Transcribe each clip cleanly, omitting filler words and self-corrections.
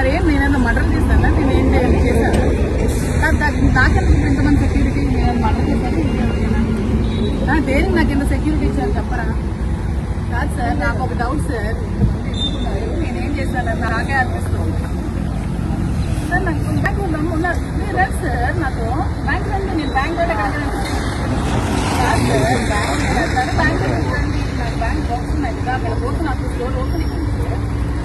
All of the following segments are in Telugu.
మరి ఏం నేనేదో మర్డర్ చేశానా, నేను ఏం చేశాను? నాకెందుకు ఇంతమంది సెక్యూరిటీ? నేను మర్డర్ చేశాను, దేనికి నాకు ఎంత సెక్యూరిటీ ఇచ్చారు చెప్పరా? కాదు సార్, నాకు ఒక డౌట్ సార్. నేనేం చేశానని నాకే అనిపిస్తుంది సార్. నాకు బ్యాంక్ ఉన్నారు లేదు సార్, నాకు బ్యాంక్ రండి, నేను బ్యాంక్ కూడా ఎక్కడ కాదు సార్. బ్యాంక్ రండి, నాకు బ్యాంక్ బాక్స్ ఉన్నాయి కదా, అక్కడ ఓపెన్ నాకు స్టోర్ ఓపెన్ ఇచ్చింది,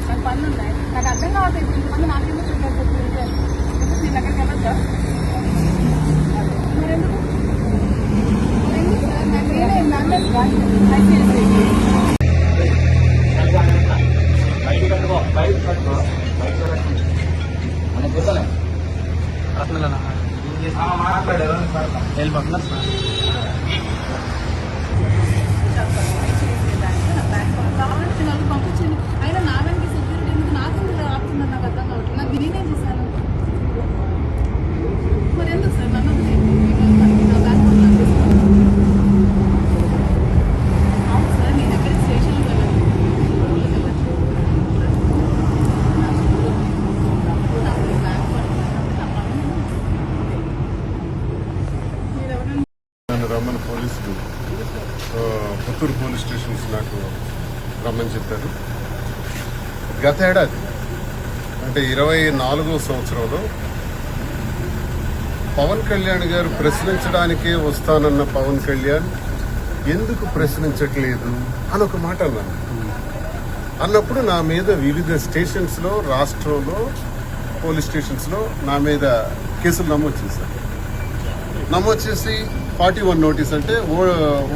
నాకు పనులు ఉన్నాయి. నాకు అర్థం కావట్లేదు, ఇంతమంది నాకెందుకు చెప్పారు నేను ఎక్కడికి వెళ్ళొచ్చా? మరెందుకు సార్? నాకు నేనే పంపించండి. అయినా నా వెనక సెక్యూరిటీ ఎందుకు? నాకెందుకు ఆపుతున్నారు? నాకు అర్థం కావట్లేదు. నాకు నేనేం చేశాను? మరి ఎందుకు సార్ నన్ను నా బ్యాంక్ అవును సార్, నేను ఎక్కడికి స్టేషన్కి వెళ్ళాను. రమ్మని పోలీసులు పుత్తూరు పోలీస్ స్టేషన్స్ నాకు రమ్మని చెప్పారు. గత ఏడాది అంటే 24వ సంవత్సరంలో పవన్ కళ్యాణ్ గారు ప్రశ్నించడానికే వస్తానన్న పవన్ కళ్యాణ్ ఎందుకు ప్రశ్నించట్లేదు అని ఒక మాట అన్నాను. అన్నప్పుడు నా మీద వివిధ స్టేషన్స్లో, రాష్ట్రంలో పోలీస్ స్టేషన్స్లో నా మీద కేసులు నమోదు చేశారు. నమోదు చేసి 41 నోటీస్ అంటే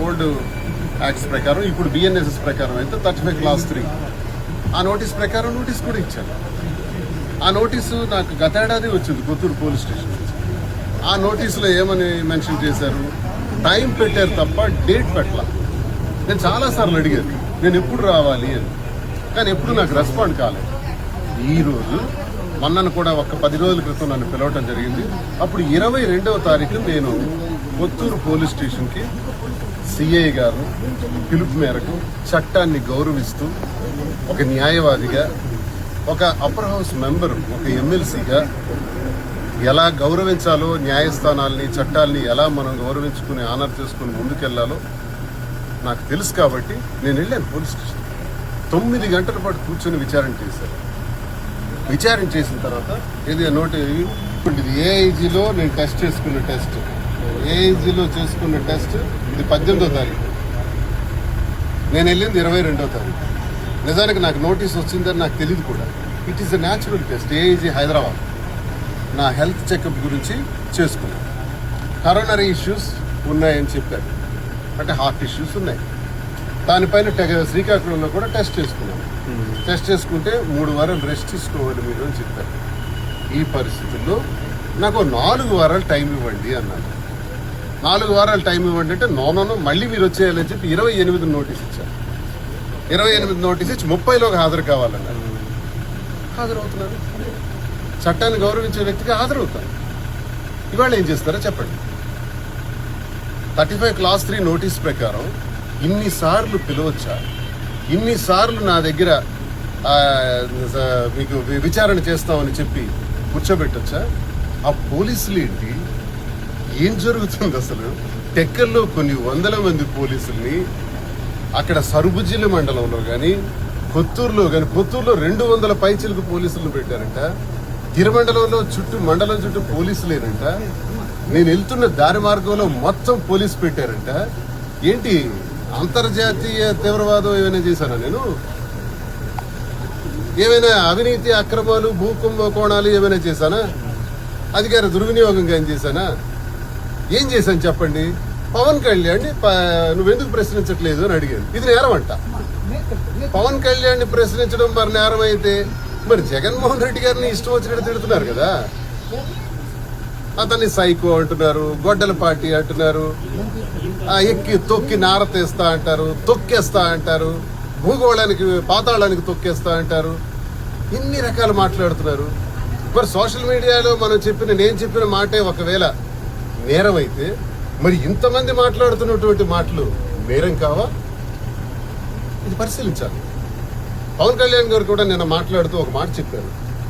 ఓల్డ్ యాక్ట్స్ ప్రకారం, ఇప్పుడు బిఎన్ఎస్ఎస్ ప్రకారం అయితే 35 క్లాస్ 3 ఆ నోటీస్ ప్రకారం నోటీస్ కూడా ఇచ్చాను. ఆ నోటీసు నాకు గత ఏడాది వచ్చింది పుత్తూరు పోలీస్ స్టేషన్ నుంచి. ఆ నోటీసులో ఏమని మెన్షన్ చేశారు? టైం పెట్టారు తప్ప డేట్ పెట్టాల. నేను చాలాసార్లు అడిగాను నేను ఎప్పుడు రావాలి అని, కానీ ఎప్పుడు నాకు రెస్పాండ్ కాలేదు. ఈరోజు మొన్నను కూడా ఒక 10 రోజుల క్రితం నన్ను పిలవటం జరిగింది. అప్పుడు 22వ తారీఖు నేను పుత్తూరు పోలీస్ స్టేషన్కి సిఐ గారు పిలుపు మేరకు చట్టాన్ని గౌరవిస్తూ ఒక న్యాయవాదిగా, ఒక అప్పర్ హౌస్ మెంబరు, ఒక ఎమ్మెల్సీగా ఎలా గౌరవించాలో, న్యాయస్థానాల్ని, చట్టాలని ఎలా మనం గౌరవించుకుని ఆనర్ చేసుకుని ముందుకెళ్లాలో నాకు తెలుసు. కాబట్టి నేను వెళ్ళాను పోలీస్ స్టేషన్. 9 గంటల పాటు కూర్చొని విచారణ చేశాను. విచారణ చేసిన తర్వాత ఇది ఇది ఏఐజీలో నేను టెస్ట్ చేసుకున్న టెస్ట్, ఏఐజీలో చేసుకున్న టెస్ట్ ఇది 18వ తారీఖు. నేను వెళ్ళింది 22వ తారీఖు. నిజానికి నాకు నోటీస్ వచ్చిందని నాకు తెలియదు కూడా. It is a natural test. AIG Hyderabad నా హెల్త్ చెకప్ గురించి చేసుకున్నాను. కరోనరీ ఇష్యూస్ ఉన్నాయని చెప్పారు, అంటే హార్ట్ ఇష్యూస్ ఉన్నాయి. దానిపైన శ్రీకాకుళంలో కూడా టెస్ట్ చేసుకున్నాను. టెస్ట్ చేసుకుంటే 3 వారాలు రెస్ట్ తీసుకోవాలి మీరు అని చెప్పారు. ఈ పరిస్థితుల్లో నాకు 4 వారాలు టైం ఇవ్వండి అన్నారు. 4 వారాలు టైం ఇవ్వండి అంటే నోనో మళ్ళీ మీరు వచ్చేయాలని చెప్పి 28 నోటీస్ ఇచ్చారు. 28 నోటీస్ ఇచ్చి 30లోకి హాజరు కావాలన్నారు. హాజరవుతున్నాను. చట్టాన్ని గౌరవించే వ్యక్తిగా హాజరవుతాను. ఇవాళ ఏం చేస్తారో చెప్పండి. 35 క్లాస్ 3 నోటీస్ ప్రకారం ఇన్నిసార్లు పిలవచ్చా? ఇన్నిసార్లు నా దగ్గర మీకు విచారణ చేస్తామని చెప్పి కూర్చోబెట్టొచ్చా? ఆ పోలీసులు ఏంటి? ఏం జరుగుతుంది అసలు? టెక్కల్లో కొన్ని 100 మంది పోలీసుల్ని, అక్కడ సరుబుజ్జిల మండలంలో కానీ, కొత్తూరులో కానీ, కొత్తూరులో 200 పైచిలకు పోలీసులను పెట్టారంట. తిరుమండలంలో మండలం చుట్టూ పోలీసులేనంట. నేను వెళ్తున్న దారి మార్గంలో మొత్తం పోలీసు పెట్టారంట. ఏంటి అంతర్జాతీయ తీవ్రవాదం ఏమైనా చేశానా నేను? ఏమైనా అవినీతి అక్రమాలు, భూకుంభకోణాలు ఏమైనా చేశానా? అధికార దుర్వినియోగంగా ఏం చేశానా? ఏం చేశాను చెప్పండి. పవన్ కళ్యాణ్ నువ్వెందుకు ప్రశ్నించట్లేదు అని అడిగాను. ఇది నేరం అంట. పవన్ కళ్యాణ్ ప్రశ్నించడం మరి నేరం అయితే మరి జగన్మోహన్ రెడ్డి గారిని ఇష్టం వచ్చినట్టు తిడుతున్నారు కదా. అతన్ని సైకో అంటున్నారు, గొడ్డల పార్టీ అంటున్నారు, ఎక్కి తొక్కి నార తీస్తా అంటారు, తొక్కేస్తా అంటారు, భూగోళానికి పాతాళానికి తొక్కేస్తా అంటారు. ఇన్ని రకాలు మాట్లాడుతున్నారు. మరి సోషల్ మీడియాలో నేను చెప్పిన మాటే ఒకవేళ నేరం అయితే మరి ఇంతమంది మాట్లాడుతున్నటువంటి మాటలు నేరం కావా? ఇది పరిశీలించాలి. పవన్ కళ్యాణ్ గారు కూడా నిన్న మాట్లాడుతూ ఒక మాట చెప్పారు.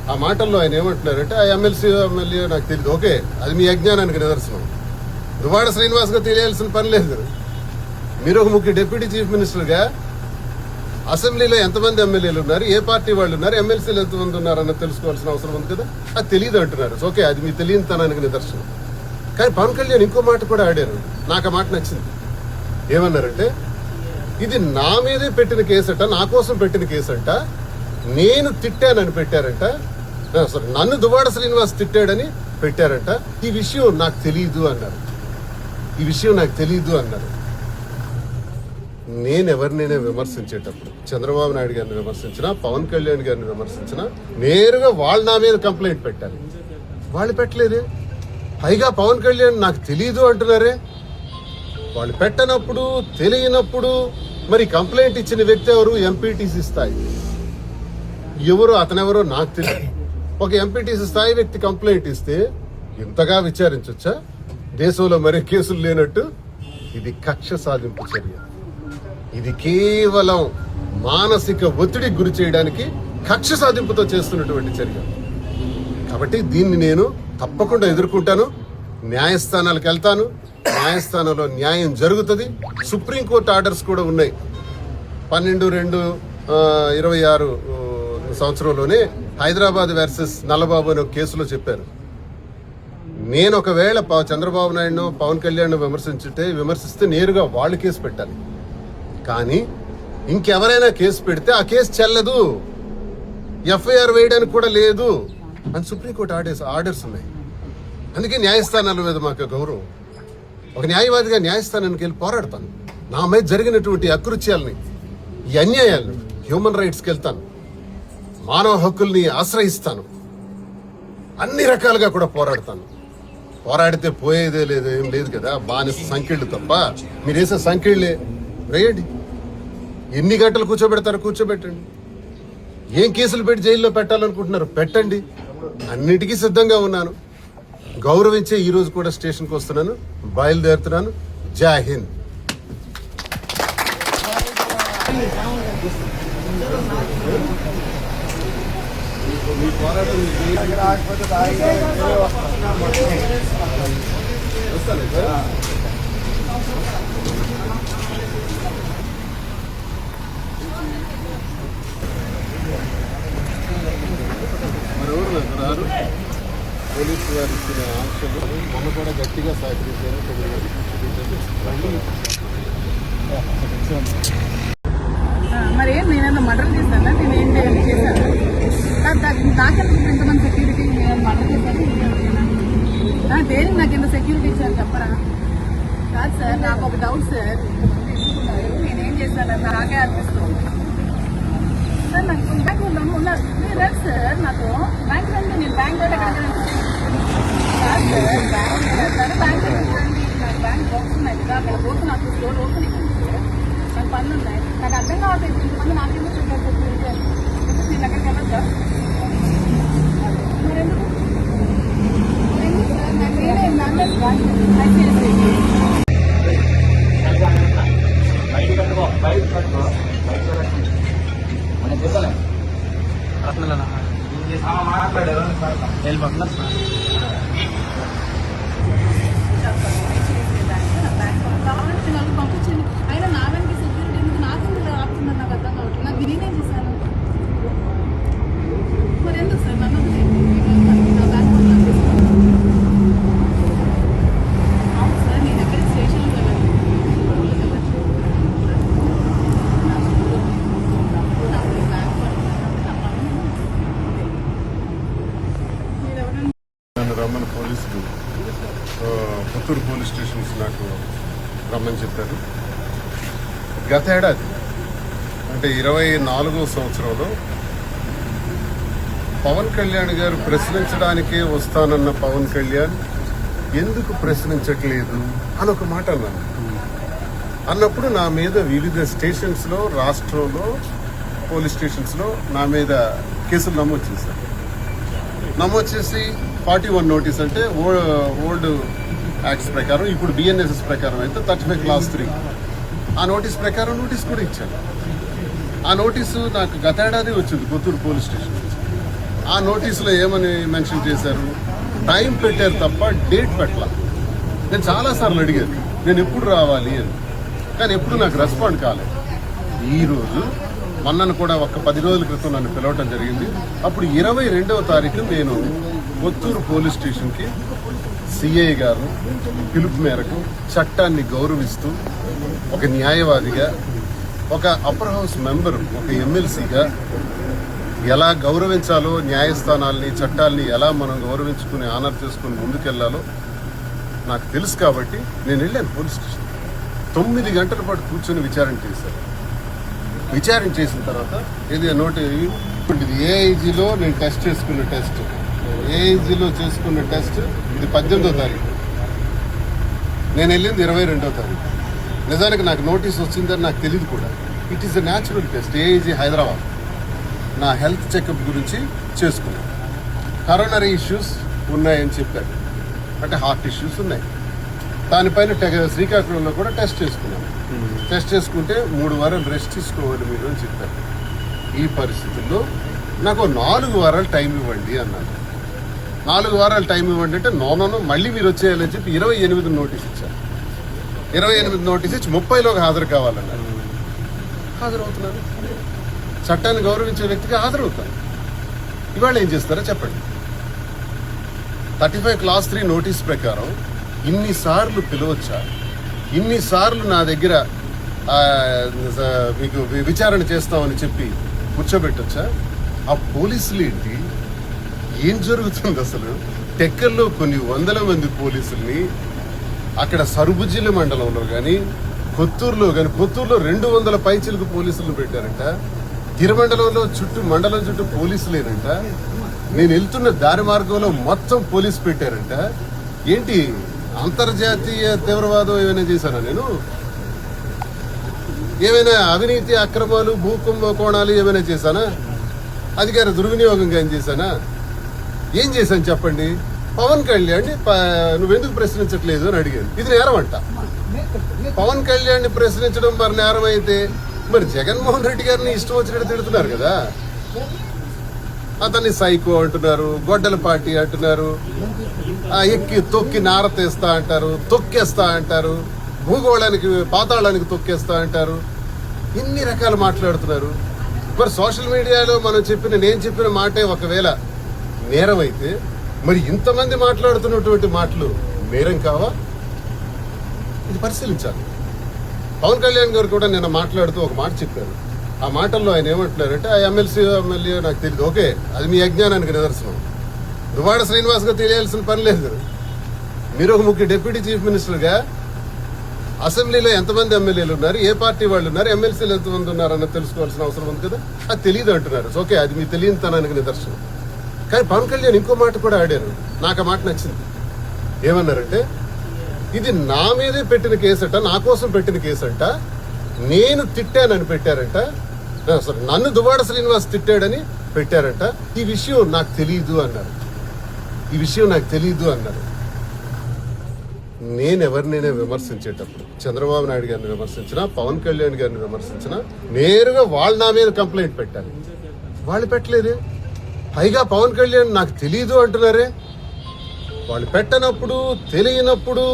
ఆ మాటల్లో ఆయన ఏమంటున్నారంటే ఆ ఎమ్మెల్యే నాకు తెలియదు. ఓకే, అది మీ అజ్ఞానానికి నిదర్శనం. దువ్వాడ శ్రీనివాస్గా తెలియాల్సిన పని లేదు. మీరు ఒక ముఖ్య డిప్యూటీ చీఫ్ మినిస్టర్గా అసెంబ్లీలో ఎంతమంది ఎమ్మెల్యేలు ఉన్నారు, ఏ పార్టీ వాళ్ళు ఉన్నారు, ఎమ్మెల్సీలు ఎంతమంది ఉన్నారు అన్నది తెలుసుకోవాల్సిన అవసరం ఉంది కదా. అది తెలియదు అంటున్నారు. ఓకే, అది మీ తెలియనితనానికి నిదర్శనం. కానీ పవన్ కళ్యాణ్ ఇంకో మాట కూడా ఆడారు. నాకు ఆ మాట నచ్చింది. ఏమన్నారంటే, ఇది నా మీదే పెట్టిన కేసట, నా కోసం పెట్టిన కేసంట, నేను తిట్టానని పెట్టారంట. సారీ, నన్ను దువ్వాడ శ్రీనివాస్ తిట్టాడని పెట్టారంట. ఈ విషయం నాకు తెలియదు అన్నారు. ఈ విషయం నాకు తెలియదు అన్నారు. నేను ఎవరినైనా విమర్శించేటప్పుడు చంద్రబాబు నాయుడు గారిని విమర్శించినా, పవన్ కళ్యాణ్ గారిని విమర్శించినా నేరుగా వాళ్ళు నా మీద కంప్లైంట్ పెట్టాలి. వాళ్ళు పెట్టలేదే. పైగా పవన్ కళ్యాణ్ నాకు తెలియదు అంటున్నారే. వాళ్ళు పెట్టనప్పుడు, తెలియనప్పుడు మరి కంప్లైంట్ ఇచ్చిన వ్యక్తి ఎవరు? ఎంపీటీసీ స్థాయి. ఎవరు అతనెవరో నాకు తెలియదు. ఒక ఎంపీటీసీ స్థాయి వ్యక్తి కంప్లైంట్ ఇస్తే ఇంతగా విచారించొచ్చా? దేశంలో మరే కేసులు లేనట్టు. ఇది కక్ష సాధింపు చర్య. ఇది కేవలం మానసిక ఒత్తిడికి గురి చేయడానికి కక్ష సాధింపుతో చేస్తున్నటువంటి చర్య. కాబట్టి దీన్ని నేను తప్పకుండా ఎదుర్కొంటాను. న్యాయస్థానాలకు వెళ్తాను. న్యాయస్థానంలో న్యాయం జరుగుతుంది. సుప్రీంకోర్టు ఆర్డర్స్ కూడా ఉన్నాయి. 12/2/26 సంవత్సరంలోనే హైదరాబాద్ వర్సెస్ నల్లబాబు అనే కేసులో చెప్పారు, నేను ఒకవేళ చంద్రబాబు నాయుడును, పవన్ కళ్యాణ్ విమర్శిస్తే నేరుగా వాళ్ళు కేసు పెట్టాలి. కానీ ఇంకెవరైనా కేసు పెడితే ఆ కేసు చెల్లదు, ఎఫ్ఐఆర్ వేయడానికి కూడా లేదు అని సుప్రీంకోర్టు ఆర్డర్స్ ఉన్నాయి. అందుకే న్యాయస్థానాల మీద మాకు గౌరవం. ఒక న్యాయవాదిగా న్యాయస్థానానికి వెళ్ళి పోరాడతాను. నా మీద జరిగినటువంటి అకృత్యాలని, ఈ అన్యాయాలను, హ్యూమన్ రైట్స్కి వెళ్తాను. మానవ హక్కుల్ని ఆశ్రయిస్తాను. అన్ని రకాలుగా కూడా పోరాడతాను. పోరాడితే పోయేదే లేదు, ఏం లేదు కదా. బానిస సంఖ్యలు తప్ప మీరు వేసే సంఖ్యలే వేయండి. ఎన్ని గంటలు కూర్చోబెట్టండి. ఏం కేసులు పెట్టి జైల్లో పెట్టాలనుకుంటున్నారు పెట్టండి. అన్నిటికీ సిద్ధంగా ఉన్నాను. గౌరవించే ఈ రోజు కూడా స్టేషన్కి వస్తున్నాను, బయలుదేరుతున్నాను. జై హింద్. మరెవరు పోలీసు వారు ఇచ్చిన ఆంక్షలు మొన్న కూడా గట్టిగా సహకరించారు. మరి నేనేమన్నా మర్డర్ చేశానా? నేను ఏం చేశాను? నాకెందుకు ఇంతమంది సెక్యూరిటీ మర్డర్ చేశాను? దేనికి నాకు ఎంత సెక్యూరిటీ ఇచ్చారు చెప్పరా? కాదు సార్, నాకు ఒక డౌట్ సార్. నేనేం చేశాను నాకే అనిపిస్తుంది సార్. నాకు బ్యాంక్ ఉన్నారు, మీరు రండి సార్. నాకు బ్యాంక్ రండి, నేను బ్యాంక్ కాదు సార్. బ్యాంక్ రండి, నాకు బ్యాంక్ బాక్స్ ఉన్నాయి కదా, అక్కడ పోతు నాకు స్టోర్ ఓపెన్ నాకు పనులు ఉన్నాయి. నాకు అర్థం కావట్లేదు ఇంతమంది నాకేమో చెప్పారు నేను అక్కడికి వెళ్ళొద్దా? మరెందుకు సార్? నాకు నేనే మాట్లాడారు వెళ్ళిపోతున్నారు సార్. కావాలంటే నాకు పంపించండి. అయినా నా వెనక సెక్యూరిటీ ఎందుకు? నాకెందుకు ఆపుతున్నారు? నాకు అర్థం కావట్లేదు. నాకు నేనేం చేశాను? మరి ఎందుకు సార్ నన్ను నా బ్యాంక్ అవును సార్, నేను ఎక్కడ స్టేషన్కి వెళ్ళాను. నన్ను రమ్మని పోలీసులు పుత్తూరు పోలీస్ స్టేషన్స్ నాకు రమ్మని చెప్పారు. గత ఏడాది అంటే 24వ సంవత్సరంలో పవన్ కళ్యాణ్ గారు ప్రశ్నించడానికే వస్తానన్న పవన్ కళ్యాణ్ ఎందుకు ప్రశ్నించట్లేదు అని ఒక మాట అన్నాను. అన్నప్పుడు నా మీద వివిధ స్టేషన్స్లో, రాష్ట్రంలో పోలీస్ స్టేషన్స్లో నా మీద కేసులు నమోదు చేశారు. నమోదు చేసి 41 నోటీస్ అంటే ఓల్డ్ యాక్ట్స్ ప్రకారం, ఇప్పుడు బిఎన్ఎస్ఎస్ ప్రకారం అయితే 35 Clause 3 ఆ నోటీస్ ప్రకారం నోటీస్ కూడా ఇచ్చాను. ఆ నోటీసు నాకు గత ఏడాది వచ్చింది పుత్తూరు పోలీస్ స్టేషన్. ఆ నోటీసులో ఏమని మెన్షన్ చేశారు? టైం పెట్టారు తప్ప డేట్ పెట్టాల. నేను చాలాసార్లు అడిగాను నేను ఎప్పుడు రావాలి అని, కానీ ఎప్పుడు నాకు రెస్పాండ్ కాలేదు. ఈరోజు మొన్నను కూడా ఒక 10 రోజుల క్రితం నన్ను పిలవటం జరిగింది. అప్పుడు 22వ తారీఖు నేను కొత్తూరు పోలీస్ స్టేషన్కి సిఐ గారు పిలుపు మేరకు చట్టాన్ని గౌరవిస్తూ ఒక న్యాయవాదిగా, ఒక అప్పర్ హౌస్ మెంబర్, ఒక ఎమ్మెల్సీగా ఎలా గౌరవించాలో, న్యాయస్థానాల్ని చట్టాలని ఎలా మనం గౌరవించుకుని ఆనర్ చేసుకుని ముందుకెళ్లాలో నాకు తెలుసు. కాబట్టి నేను వెళ్ళాను పోలీస్ స్టేషన్. 9 గంటల పాటు కూర్చొని విచారణ చేశాను. విచారణ చేసిన తర్వాత ఇది నోటి ఇప్పుడు ఇది ఏఐజీలో నేను టెస్ట్ చేసుకున్న టెస్ట్, ఏఐజీలో చేసుకున్న టెస్ట్ ఇది 18వ తారీఖు. నేను వెళ్ళింది 22వ తారీఖు. నిజానికి నాకు నోటీస్ వచ్చిందని నాకు తెలియదు కూడా. It is a natural test. AIG Hyderabad నా హెల్త్ చెకప్ గురించి చేసుకున్నాను. కరోనరీ ఇష్యూస్ ఉన్నాయని చెప్పారు, అంటే హార్ట్ ఇష్యూస్ ఉన్నాయి. దానిపైన శ్రీకాకుళంలో కూడా టెస్ట్ చేసుకున్నాను. టెస్ట్ చేసుకుంటే 3 వారాలు రెస్ట్ తీసుకోవాలి మీరు అని చెప్పారు. ఈ పరిస్థితుల్లో నాకు 4 వారాలు టైం ఇవ్వండి అన్నారు. 4 వారాలు టైం ఇవ్వండి అంటే నోనో మళ్ళీ మీరు వచ్చేయాలని చెప్పి 28 నోటీస్ ఇచ్చారు. 28 నోటీస్ ఇచ్చి 30లోకి హాజరు కావాలన్నారు. హాజరవుతున్నారు. చట్టాన్ని గౌరవించే వ్యక్తిగా హాజరవుతారు. ఇవాళ ఏం చేస్తారో చెప్పండి. 35 క్లాస్ 3 నోటీస్ ప్రకారం ఇన్నిసార్లు పిలవచ్చా? ఇన్నిసార్లు నా దగ్గర మీకు విచారణ చేస్తామని చెప్పి కూర్చోబెట్టొచ్చా? ఆ పోలీసులు ఏంటి? ఏం జరుగుతుంది అసలు? టెక్కల్లో కొన్ని వందల మంది పోలీసుల్ని అక్కడ సరుబుజ్జిల మండలంలో కానీ కొత్తూరులో కానీ, కొత్తూరులో 200 పైచిలకు పోలీసులను పెట్టారంట. తిరుమండలంలో మండలం చుట్టూ పోలీసులేనంట. నేను వెళ్తున్న దారి మార్గంలో మొత్తం పోలీసు పెట్టారంట. ఏంటి అంతర్జాతీయ తీవ్రవాదం ఏమైనా చేశానా నేను? ఏమైనా అవినీతి అక్రమాలు భూకుంభకోణాలు ఏమైనా చేశానా? అధికార దుర్వినియోగంగా ఏం చేశానా? ఏం చేశాను చెప్పండి. పవన్ కళ్యాణ్ నువ్వెందుకు ప్రశ్నించట్లేదు అని అడిగాను. ఇది నేరం అంట. పవన్ కళ్యాణ్ ప్రశ్నించడం మరి నేరం అయితే మరి జగన్మోహన్ రెడ్డి గారిని ఇష్టం వచ్చినట్టు తిడుతున్నారు కదా. అతన్ని సైకో అంటున్నారు, గొడ్డల పార్టీ అంటున్నారు, ఎక్కి తొక్కి నారతేస్తా అంటారు, తొక్కేస్తా అంటారు, భూగోళానికి పాతాళానికి తొక్కేస్తా అంటారు. ఇన్ని రకాలు మాట్లాడుతున్నారు. మరి సోషల్ మీడియాలో నేను చెప్పిన మాటే ఒకవేళ నేరం అయితే మరి ఇంతమంది మాట్లాడుతున్నటువంటి మాటలు నేరం కావా? ఇది పరిశీలించాలి. పవన్ కళ్యాణ్ గారు కూడా నిన్న మాట్లాడుతూ ఒక మాట చెప్పారు. ఆ మాటల్లో ఆయన ఏమంటున్నారంటే ఆ ఎమ్మెల్యే నాకు తెలియదు. ఓకే, అది మీ అజ్ఞానానికి నిదర్శనం. దువ్వాడ శ్రీనివాస్ గా తెలియాల్సిన పని లేదు. మీరు ఒక ముఖ్య డిప్యూటీ చీఫ్ మినిస్టర్గా అసెంబ్లీలో ఎంతమంది ఎమ్మెల్యేలు ఉన్నారు, ఏ పార్టీ వాళ్ళు ఉన్నారు, ఎమ్మెల్సీలు ఎంతమంది ఉన్నారు అన్నది తెలుసుకోవాల్సిన అవసరం ఉంది కదా. అది తెలియదు అంటున్నారు. ఓకే, అది మీ తెలియనితనానికి నిదర్శనం. కానీ పవన్ కళ్యాణ్ ఇంకో మాట కూడా ఆడారు. నాకు ఆ మాట నచ్చింది. ఏమన్నారంటే ఇది నా మీదే పెట్టిన కేసట, నా కోసం పెట్టిన కేసంట, నేను తిట్టానని పెట్టారంట. సారీ, నన్ను దువ్వాడ శ్రీనివాస్ తిట్టాడని పెట్టారంట. ఈ విషయం నాకు తెలియదు అన్నారు. నేను ఎవరినైనా విమర్శించేటప్పుడు చంద్రబాబు నాయుడు గారిని విమర్శించినా, పవన్ కళ్యాణ్ గారిని విమర్శించినా నేరుగా వాళ్ళు నా మీద కంప్లైంట్ పెట్టాలి. వాళ్ళు పెట్టలేదే. పైగా పవన్ కళ్యాణ్ నాకు తెలీదు అంటున్నారే. వాళ్ళు పెట్టనప్పుడు, తెలియనప్పుడు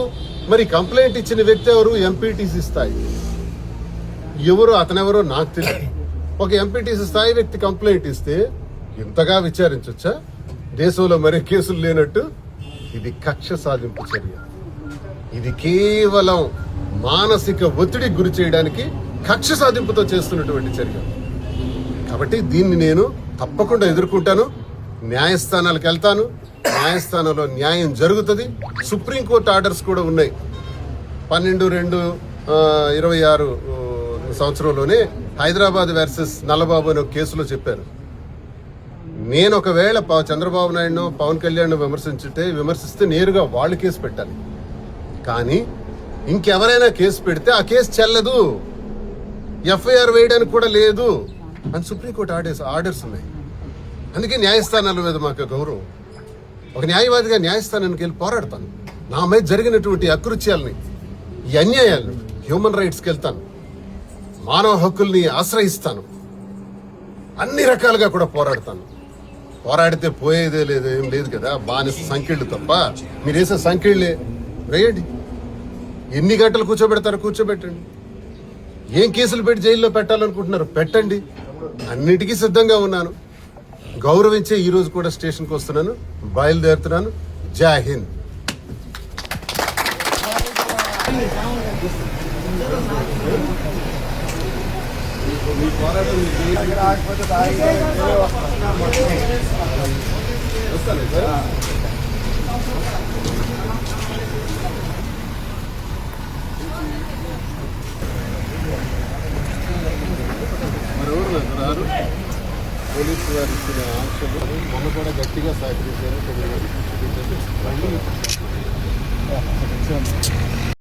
మరి కంప్లైంట్ ఇచ్చిన వ్యక్తి ఎవరు? ఎంపీటీసీ స్థాయి ఎవరు? అతనెవరో నాకు తెలియదు. ఒక ఎంపీటీసీ స్థాయి వ్యక్తి కంప్లైంట్ ఇస్తే ఇంతగా విచారించొచ్చా? దేశంలో మరే కేసులు లేనట్టు. ఇది కక్ష సాధింపు చర్య. ఇది కేవలం మానసిక ఒత్తిడికి గురి చేయడానికి కక్ష సాధింపుతో చేస్తున్నటువంటి చర్య. కాబట్టి దీన్ని నేను తప్పకుండా ఎదుర్కొంటాను. న్యాయస్థానాలకు వెళ్తాను. న్యాయస్థానంలో న్యాయం జరుగుతుంది. సుప్రీంకోర్టు ఆర్డర్స్ కూడా ఉన్నాయి. 12/2/26 సంవత్సరంలోనే హైదరాబాద్ వర్సెస్ నల్లబాబు అనే కేసులో చెప్పారు. నేను ఒకవేళ చంద్రబాబు నాయుడును, పవన్ కళ్యాణ్ విమర్శిస్తే నేరుగా వాళ్ళు కేసు పెట్టాలి. కానీ ఇంకెవరైనా కేసు పెడితే ఆ కేసు చెల్లదు, ఎఫ్ఐఆర్ వేయడానికి కూడా లేదు అని సుప్రీంకోర్టు ఆర్డర్స్ ఉన్నాయి. అందుకే న్యాయస్థానాల మీద మాకు గౌరవం. ఒక న్యాయవాదిగా న్యాయస్థానానికి వెళ్ళి పోరాడతాను. నా మీద జరిగినటువంటి అకృత్యాలని, ఈ అన్యాయాలను, హ్యూమన్ రైట్స్కి వెళ్తాను, మానవ హక్కుల్ని ఆశ్రయిస్తాను, అన్ని రకాలుగా కూడా పోరాడతాను. పోరాడితే పోయేదే లేదు, ఏం లేదు కదా. బానిస సంఖ్యలు తప్ప మీరు వేసే సంఖ్యలే వేయండి. ఎన్ని గంటలు కూర్చోబెడతారో కూర్చోబెట్టండి. ఏం కేసులు పెట్టి జైల్లో పెట్టాలనుకుంటున్నారు పెట్టండి. అన్నిటికీ సిద్ధంగా ఉన్నాను. గౌరవించే ఈ రోజు కూడా స్టేషన్కి వస్తున్నాను, బయలుదేరుతున్నాను. జై హింద్. మరెవరు రారు. పోలీసు వారు ఇచ్చిన ఆంక్షలు మొన్న కూడా గట్టిగా సహకరించారు.